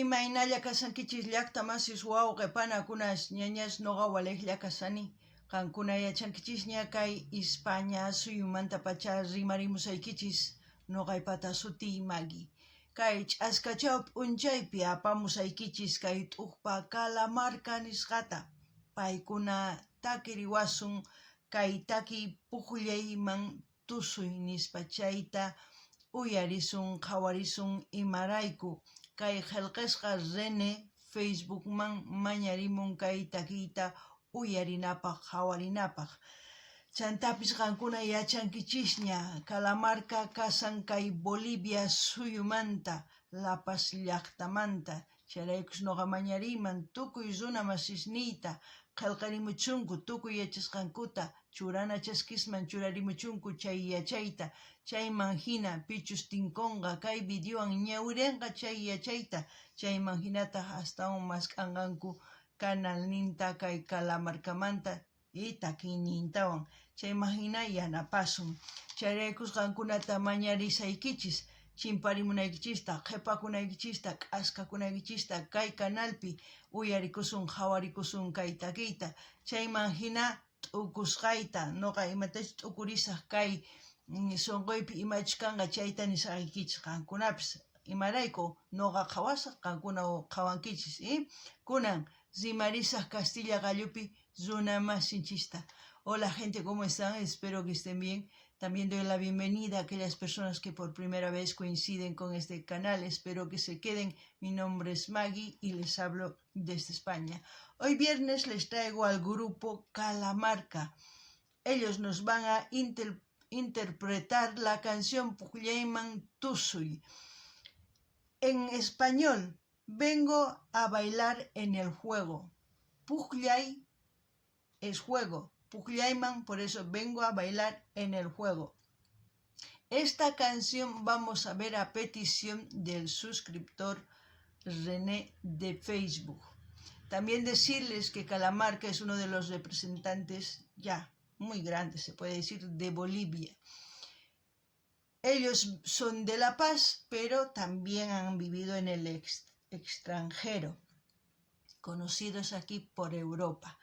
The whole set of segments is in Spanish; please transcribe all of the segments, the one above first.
Imaynalla kasankichis llaqta masis wawqipanakunas ñañas noqa waliqlla kasani. Qankuna yachankichis ña kay España suyumanta pacha rimarimusaykichis noqaypata suti Maggie. Kay ch'askachaw p'unchaypi apamusaykichis kay t'uqpa Calamarca nisqata. Paykuna takiriwasun kay taki puqllayman tusuy nispa chayta uyarisun qhawarisun imarayku. Kay qillqisqa René Facebookman mañarimun kay takiyta uyarinapaq qhawarinapaq. Chantapis qankuna yachankichisña Calamarca kasan kay Bolivia suyumanta La Paz llaqtamanta. Chayraykus noqa mañariyman tukuy runa masisniyta qillqarimuchunku tukuy yachasqankuta churana chaskisman churarimuchunku chay yachayta. Chayman hina pichus tinkunqa kay videowan ñawirinqa chay yachayta. Chayman hinataq astawan mask'anqanku kanalninta kay Calamarcamanta y takiynintawan. Chayman hina yanapasun. Chayraykus qankunata mañarisaykichis chimparimunaykichista, qhipakunaykichista, k'askakunaykichista kay kanalpi uyarikusun, qhawarikusun kay takiyta. Chayman hina t'ukusqayta, noqa imatachu t'ukurisaq kay sunquypi imachu kanqa chayta nisqaykichis qankunapis. Imarayku noqa qhawasaq qankuna qhawankichis. Kunan rimarisaq Castilla Gallupi runa masinchista. Hola gente, ¿cómo están? Espero que estén bien. También doy la bienvenida a aquellas personas que por primera vez coinciden con este canal. Espero que se queden. Mi nombre es Maggie y les hablo desde España. Hoy viernes les traigo al grupo Calamarca. Ellos nos van a interpretar la canción Puqllayman Tusuy. En español, vengo a bailar en el juego. Puqllay es juego. Puqllayman, por eso vengo a bailar en el juego. Esta canción vamos a ver a petición del suscriptor René de Facebook. También decirles que Calamarca es uno de los representantes ya muy grandes, se puede decir, de Bolivia. Ellos son de La Paz, pero también han vivido en el extranjero, conocidos aquí por Europa.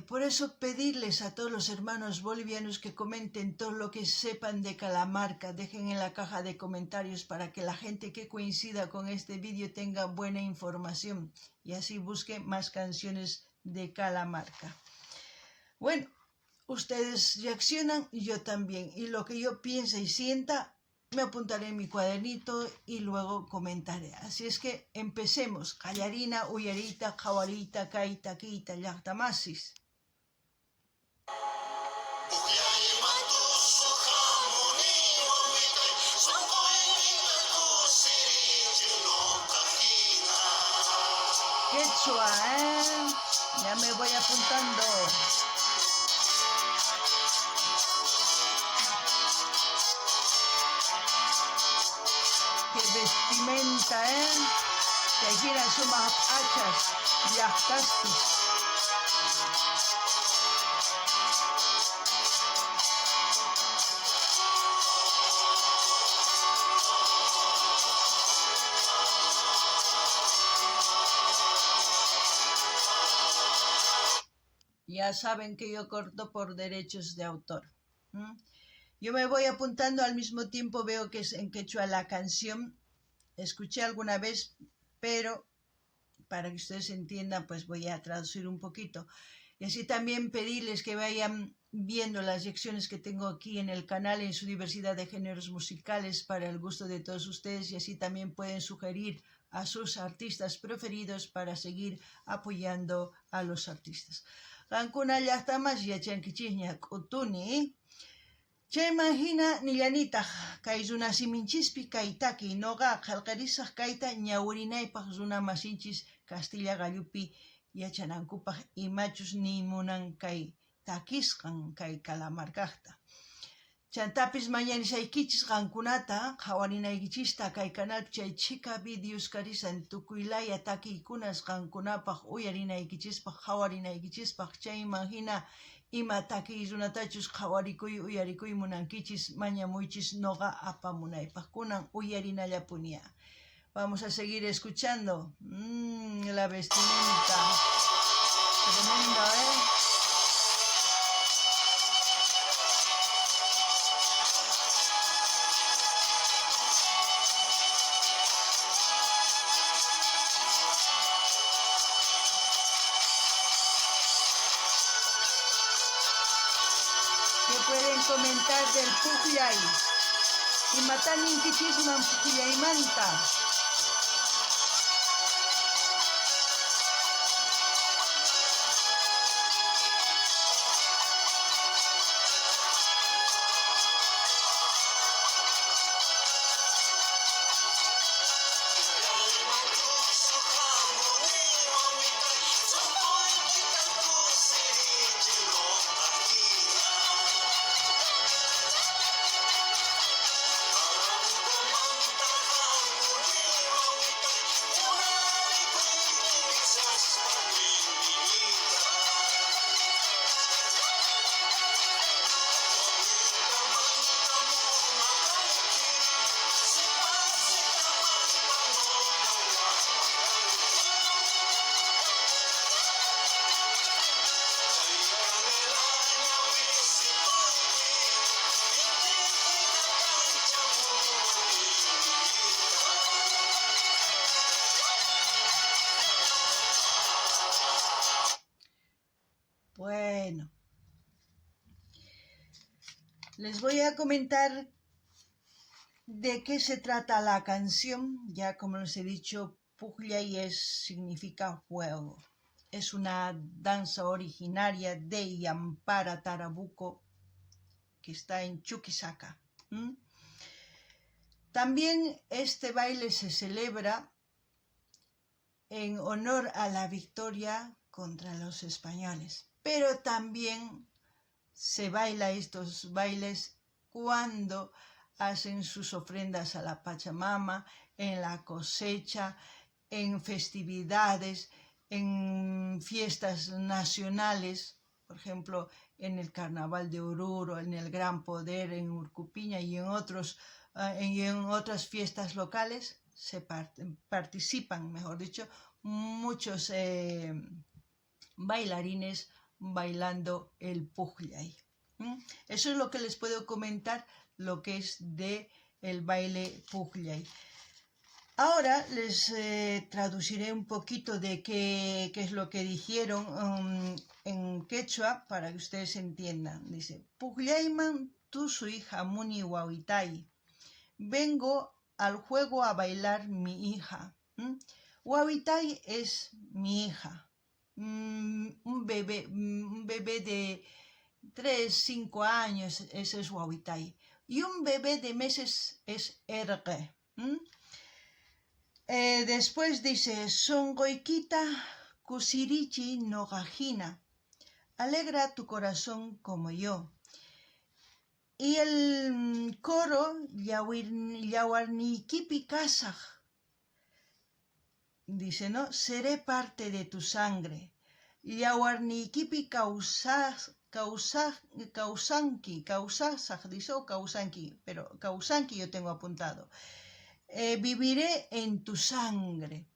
Por eso pedirles a todos los hermanos bolivianos que comenten todo lo que sepan de Calamarca, dejen en la caja de comentarios para que la gente que coincida con este vídeo tenga buena información y así busque más canciones de Calamarca. Bueno, ustedes reaccionan y yo también, y lo que yo piense y sienta me apuntaré en mi cuadernito y luego comentaré. Así es que empecemos. Callarina, uyarita, qhawarita, kaita, kita, llaqtamasis. Quechua, ya me voy apuntando. Qué vestimenta, que giran sumas hachas, llaqtaspis. Ya saben que yo corto por derechos de autor. Yo me voy apuntando al mismo tiempo, veo que es en quechua la canción. Escuché alguna vez, pero para que ustedes entiendan, pues voy a traducir un poquito. Y así también pedirles que vayan viendo las lecciones que tengo aquí en el canal en su diversidad de géneros musicales para el gusto de todos ustedes, y así también pueden sugerir a sus artistas preferidos para seguir apoyando a los artistas. Qankuna llaqtamas yachankichisña k'utuni. Chayman hina nillanitaq kay runa siminchispi kay taki noqa qillqirisaq kayta ñawirinaypaq runa masinchis Castilla Gallupi yachanankupaq imachus nimunan kay takisqan kay Calamarcaqta. Chantapis mañanisaykichis qankunata qhawarinaykichista kay canalpi chay chika videos karisan tukuylaya takiykunas qankunapaq uyarinaykichispaq qhawarinaykichispaq. Chayman hina ima takiy runatachus qhawarikuy uyarikuy munankichis mañamuychis noqa apamunaypaq. Kunan uyarinallapunia. Vamos a seguir escuchando. La vestimenta. Tremendo, ¿eh? ¿Qué pueden comentar del Pujllay? Y matanin kichisman Pujllaymanta. Bueno, les voy a comentar de qué se trata la canción. Ya como les he dicho, Pujllay significa fuego. Es una danza originaria de Yampara, Tarabuco, que está en Chuquisaca. También este baile se celebra en honor a la victoria contra los españoles. Pero también se baila estos bailes cuando hacen sus ofrendas a la Pachamama, en la cosecha, en festividades, en fiestas nacionales, por ejemplo, en el Carnaval de Oruro, en el Gran Poder, en Urcupiña y en otras fiestas locales se participan, mejor dicho, muchos bailarines bailando el Pujllay. Eso es lo que les puedo comentar, lo que es de el baile Pujllay. Ahora les traduciré un poquito de qué es lo que dijeron en quechua para que ustedes entiendan. Dice, Pujllayman tusui hamuni wawitay. Vengo al juego a bailar mi hija. Wawitay es mi hija. Un bebé de 3, 5 años, ese es Wawitay. Y un bebé de meses es Ergue. Después dice, Songoikita kusirichi no gajina. Alegra tu corazón como yo. Y el coro, Yawarnikipi Kasaj, dice, ¿no? Seré parte de tu sangre. Yawarnikipi Kausanki, dice, o Kausanki, pero Kausanki yo tengo apuntado. Viviré en tu sangre.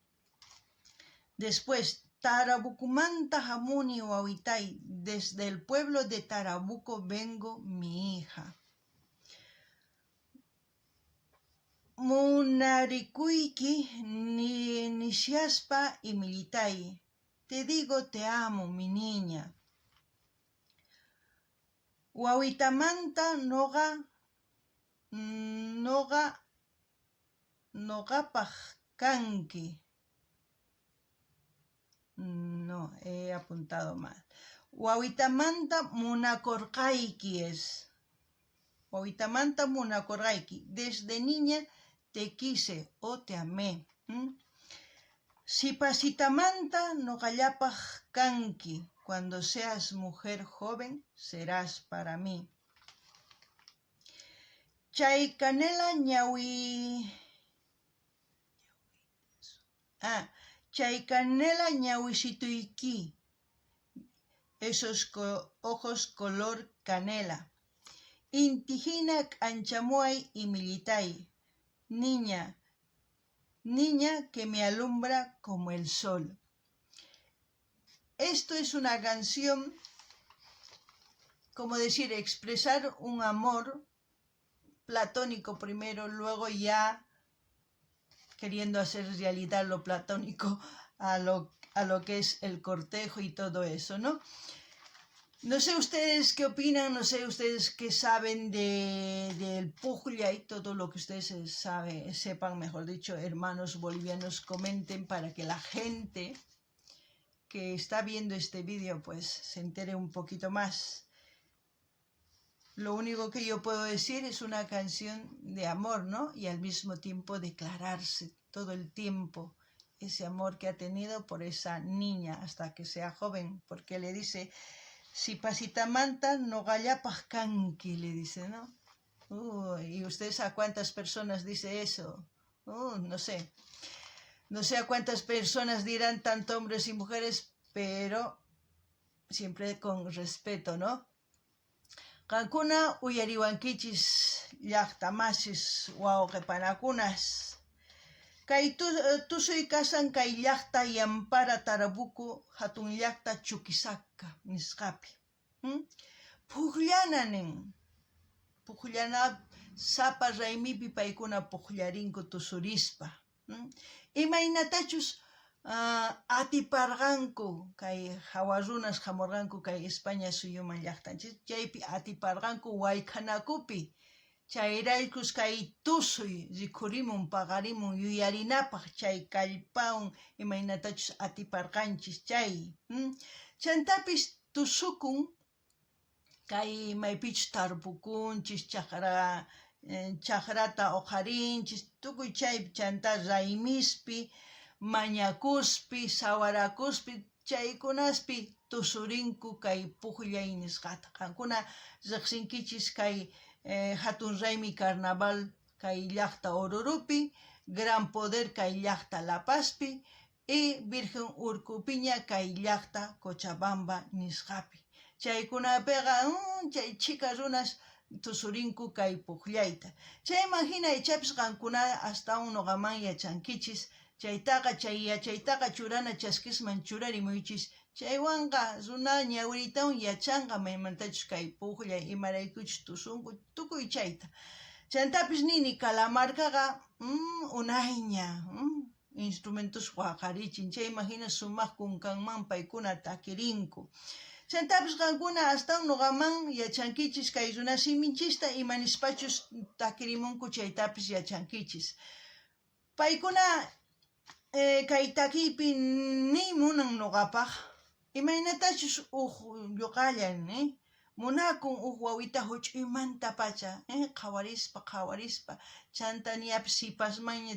Después, Tarabucumanta Hamuni Wawitay, desde el pueblo de Tarabuco vengo mi hija. Munarikuiki Nishiaspa y Militay, te digo te amo, mi niña. Wawitamanta nogapajkanki. No, he apuntado mal. Wawitamanta munakorkaiki es. Wawitamanta munakorkaiki. Desde niña te quise o te amé. Sipasitamanta nogallapajkanki. Cuando seas mujer joven, serás para mí. Chaycanela ñawi. Chaycanela ñawisituiki. Esos ojos color canela. Intijinak anchamuay y militay. Niña, niña que me alumbra como el sol. Esto es una canción, como decir, expresar un amor platónico primero, luego ya queriendo hacer realidad lo platónico a lo que es el cortejo y todo eso, ¿no? No sé ustedes qué opinan, no sé ustedes qué saben del Puglia y todo lo que ustedes sepan, mejor dicho, hermanos bolivianos, comenten para que la gente que está viendo este vídeo pues se entere un poquito más. Lo único que yo puedo decir es una canción de amor, ¿no? Y al mismo tiempo declararse todo el tiempo ese amor que ha tenido por esa niña hasta que sea joven, porque le dice, si pasita manta no gallapas canqui, le dice, ¿no? ¿Y ustedes a cuántas personas dice eso? No sé. No sé a cuántas personas dirán, tanto hombres y mujeres, pero siempre con respeto, ¿no? Qankuna uyariwankichis llaqtamachis wawqipanakunas. Kay tusuy kasan kay llaqta Yampara Tarabuco hatun llaqta Chuquisaca nisqapi. Pukllana nin. Pukllana sapa raymipi paykuna pukllarinku tusurispa. Imaynatachus atiparqanku kay hawarunas hamurqanku kay España suyuman llaqtanchis chaypi atiparqanku wayk'anakupi chayraykus kay tusuy rikhurimun paqarimun yuyarinapaq chay kallpawan imaynatachus atiparqanchis chay chantapis tusukun kay maypichus tarpukunchis chakrata uqarinchis tukuy chay chanta raymispi mañakuspi sawarakuspi chaykunaspi tusurinku kay pukllay nisqata. Qankuna riqsinkichis kay hatun raymi carnaval kay llaqta Orurupi, Gran Poder kay llaqta La Pazpi y Virgen Urcupiña kay llaqta Cochabamba nisqapi. Chaykunapiqa chay chika runas tusurinku kay puqllayta. Chay imagina ichapis qankuna hasta nuqaman yachankichis chaytaqa chay yachaytaqa churana chaskisman churarimuychis chaywanqa runa ñawiritawan yachanqa maymantachus kay puqllay imaraykuchus tusunku tukuy chayta. Chantapis nini Calamarcaqa unayña instrumentos waqarichin chay imagina sumaq kunkanman paykuna takirinku. Chantapis qankuna hasta nuqaman yachankichis kay runa siminchista imanispachus takirimunku chaytapis yachankichis. Paykuna kay takiypi ni munan nuqapaq imaynatachus lluqallan munakun wawita huch'uymanta pacha qhawarispa chantaniapis sipasmaña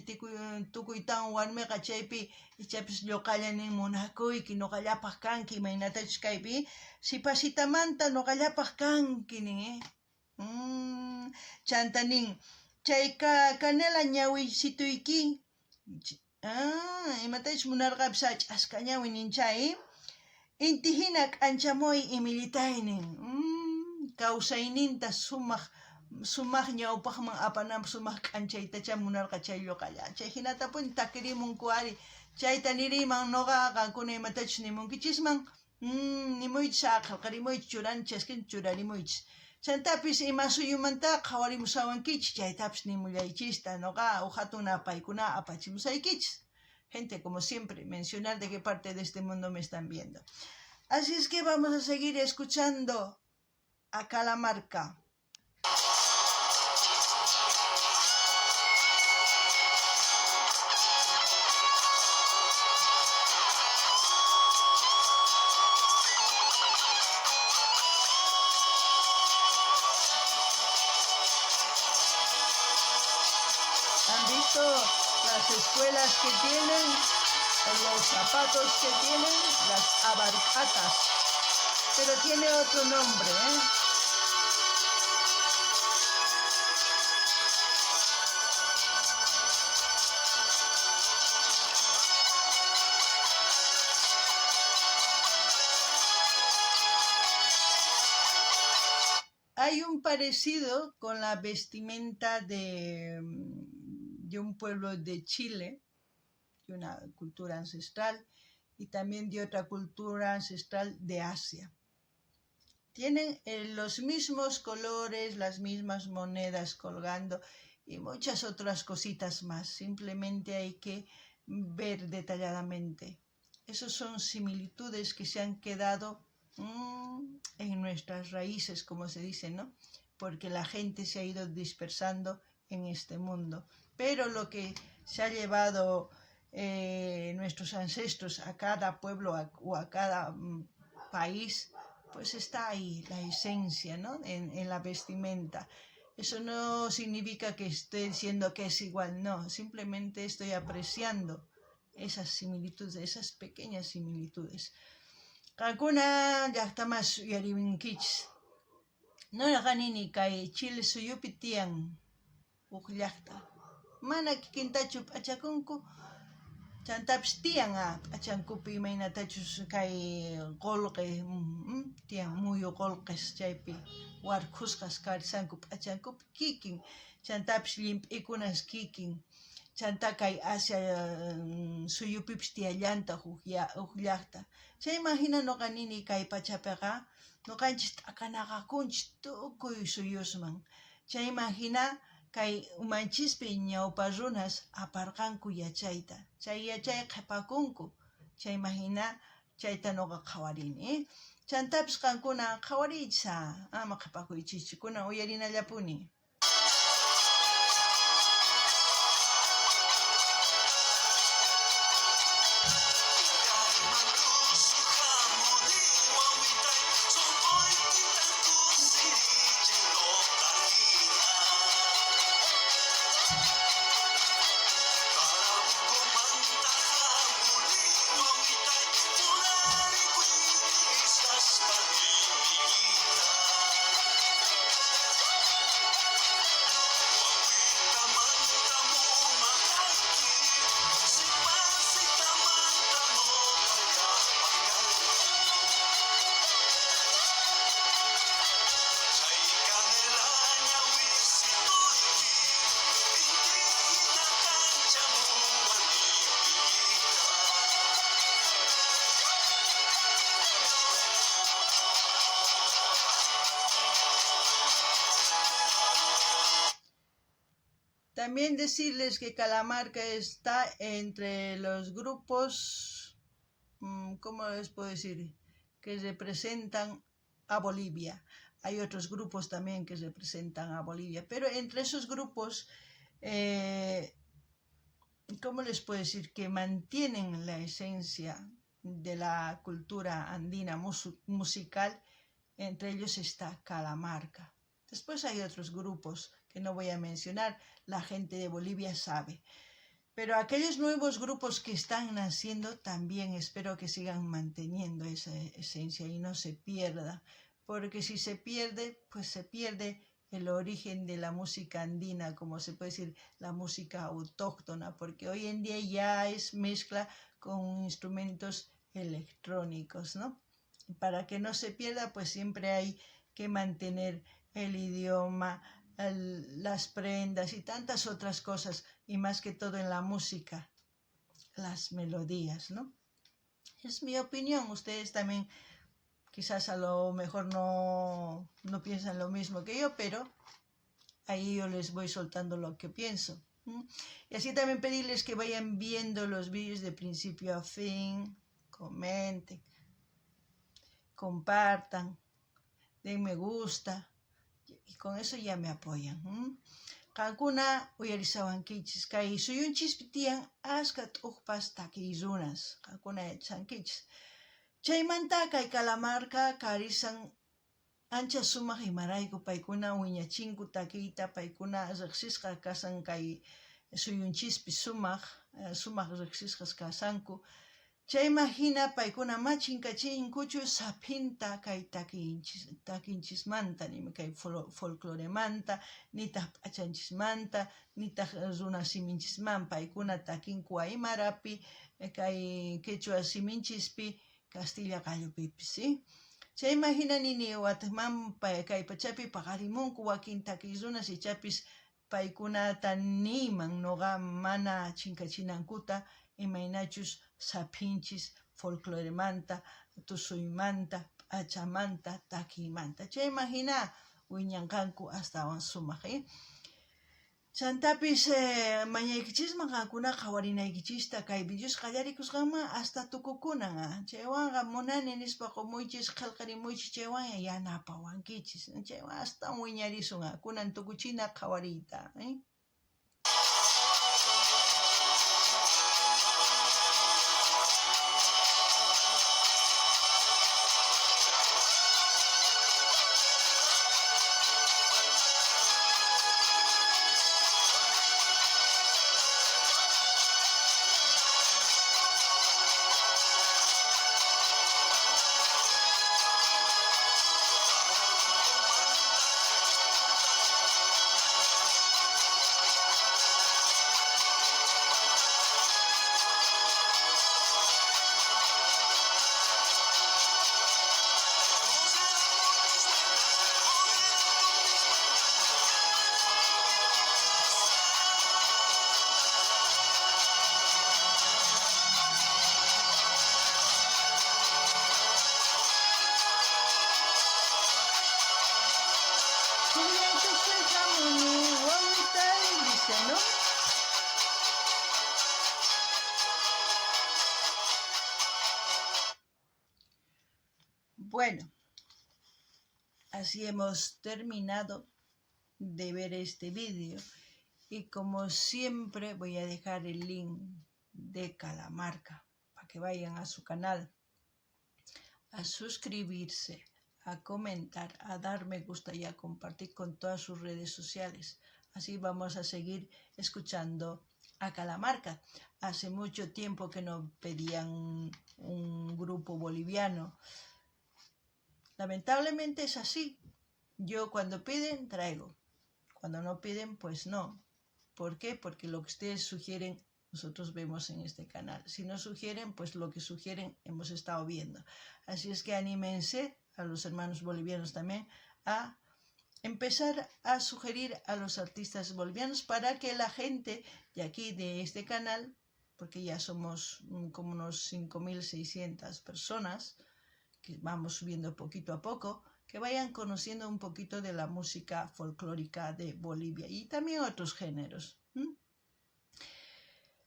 tukuytawan warmiqa chaypi ichapis lluqallan nin munakuyki nuqallapaq kanki imaynatachus kaypi sipasitamanta nuqallapaq kanki nin chanta nin chay kanela ñawisituyki imatachus munarqapis ach'asqa ñawi nin chay inti hina k'anchamuy imillitay nin kawsayninta sumaq ñawpaqman apananpaq sumaq k'anchaytacha munarqa chay lluqalla chay hinatapun takirimunku ari chayta niriman nuqa qankuna imatachus nimunkichisman nimuychis aqalqarimuychis churanichis churarimuychis chantapis ima suyumanta qhawarimusawankichis chaytapis nimullaychista nuqa hatuna paykuna apachimusaykichis. Gente, como siempre, mencionar de qué parte de este mundo me están viendo. Así es que vamos a seguir escuchando a Calamarca. ¿Han visto las escuelas que tienen, los zapatos que tienen, las abarcatas? Pero tiene otro nombre, Hay un parecido con la vestimenta de un pueblo de Chile, de una cultura ancestral y también de otra cultura ancestral de Asia. Tienen los mismos colores, las mismas monedas colgando y muchas otras cositas más. Simplemente hay que ver detalladamente. Esas son similitudes que se han quedado en nuestras raíces, como se dice, ¿no? Porque la gente se ha ido dispersando en este mundo. Pero lo que se ha llevado nuestros ancestros a cada pueblo o a cada país, pues está ahí la esencia, ¿no? En la vestimenta. Eso no significa que esté diciendo que es igual, no, simplemente estoy apreciando esas similitudes, esas pequeñas similitudes. Kakuna llaqtamas uyariwinkichis. Nunaqanini kay Chile suyupi tiyan huk llaqta. Mana kikintachu p'achakunku, chantapis tiyan p'achankupi imaynatachus kay qolqe, tiyan muyu qolqes chaypi warkusqas karisanku p'achankupi kikin, chantapis llimp'ikunas kikin. Chanta kay Asia suyupipis tiyallanta huk llaqta. Chayman hina nuqanini kay pachapiqa nuqanchis t'akanaqakunchis tukuy suyusman. Chayman hina kay umanchispi ñawpa runas aparqanku yachayta. Chay yachay qhipakunku. Chayman hina chayta nuqa qhawarini. Chantapis qankuna qhawariychis ama qhipakuychis. Kunan uyarinallapuni. También decirles que Calamarca está entre los grupos, ¿cómo les puedo decir?, que representan a Bolivia. Hay otros grupos también que representan a Bolivia, pero entre esos grupos, ¿cómo les puedo decir?, que mantienen la esencia de la cultura andina musical, entre ellos está Calamarca. Después hay otros grupos que no voy a mencionar, la gente de Bolivia sabe. Pero aquellos nuevos grupos que están naciendo también espero que sigan manteniendo esa esencia y no se pierda, porque si se pierde, pues se pierde el origen de la música andina, como se puede decir, la música autóctona, porque hoy en día ya es mezcla con instrumentos electrónicos, ¿no? Para que no se pierda, pues siempre hay que mantener el idioma, las prendas y tantas otras cosas, y más que todo en la música, las melodías, ¿no? Es mi opinión, ustedes también quizás a lo mejor no piensan lo mismo que yo, pero ahí yo les voy soltando lo que pienso. Y así también pedirles que vayan viendo los vídeos de principio a fin, comenten, compartan, den me gusta, y con eso ya me apoyan. Qankuna uyarisawankichis, kay suyunchispi tiyan ashka t'uqpas takiy runas, qankuna yachankichis. Chaymanta kay Calamarca karisan ancha sumaq imarayku paykuna wiñachinku takiyta, paykuna riqsisqa kasan kay suyunchispi sumaq riqsisqas kasanku. Chayman hina paykuna machinkachinkuchu sapinta kay takinchismanta, nima kay folcloremanta, nitaq p'achanchismanta, nitaq runa siminchisman paykuna takinku aymarapi, kay quechua siminchispi, Castilla Gallopipis, ¿sí? Chayman hina nini watman kay pachapi paqarimunku wakin takiy runas ichapis paykunata niman noqa mana chinkachinankuta imaynachus sapinchis folcloremanta, tusuymanta, p'achamanta, takiymanta. Chayman hina wiñanqanku astawan sumaq. Chantapis mañaykichisman qankuna qawarinaykichista kay videos qallarikusqanman hasta tukukunan. Chaywanqa munani nispa qumuychis qillqarimuychis chaywan yanapawankichis. Chaywan hasta wiñarisun kunan tukuchina qawariyta. Bueno, así hemos terminado de ver este vídeo y como siempre voy a dejar el link de Calamarca para que vayan a su canal a suscribirse, a comentar, a dar me gusta y a compartir con todas sus redes sociales. Así vamos a seguir escuchando a Calamarca. Hace mucho tiempo que no pedían un grupo boliviano. Lamentablemente es así. Yo cuando piden, traigo. Cuando no piden, pues no. ¿Por qué? Porque lo que ustedes sugieren, nosotros vemos en este canal. Si no sugieren, pues lo que sugieren hemos estado viendo. Así es que anímense a los hermanos bolivianos también a empezar a sugerir a los artistas bolivianos para que la gente de aquí, de este canal, porque ya somos como unos 5.600 personas, que vamos subiendo poquito a poco, que vayan conociendo un poquito de la música folclórica de Bolivia y también otros géneros.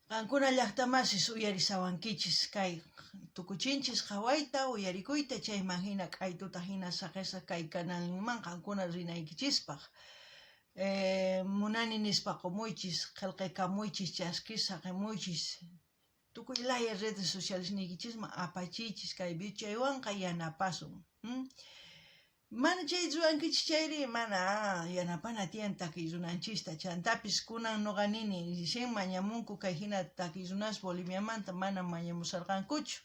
Qankuna llaqtamasis uyarisawankichis kay tukuchinchis qhawayta uyarikuyta chayman hina k'aytuta hina saqesa kay canalman qankuna rinaykichispaq. Munani nispa qumuychis, qillqaykamuychis, chaskisa qimuychis, tukuylaya redes sociales niykichisman apachichis kay video chaywanqa yanapasun. Mana chay ruwankichis chayri mana yanapana tiyan takiy runanchista. Chantapis kunan nuqa nini ricien mañamunku kay hina takiy runas Boliviamanta mana mañamusarqankuchu.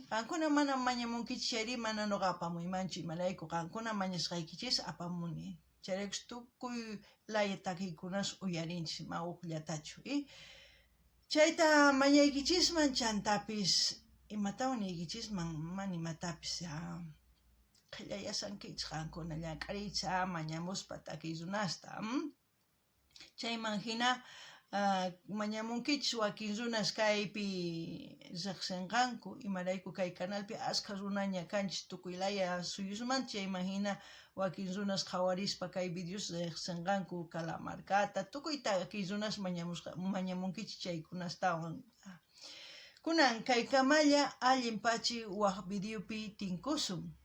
Qankuna mana mañamunkichis chayri mana nuqa apamuymanchu imarayku qankuna mañasqaykichis apamuni. Chayrikus tukuy laya takiykunas uyarinchis mawuqllatachu. Chayta mañaykichisman chantapis imatawan niykichisman mana imatapis qillayasankichis qankuna llank'ariyta mañamuspa takiy runasta. Chayman hina mañamunkichis wakin runas kaypi riqsinqanku imarayku kay canalpi ashka runaña kanchis tukuylaya suyusmanta chayman hina wakin runas qhawarispa kay videos riqsinqanku Calamarcata tukuy takiy runas mañamunkichis chaykunastawan. Kunan kay kamalla allinpachi waq videopi tinkusun.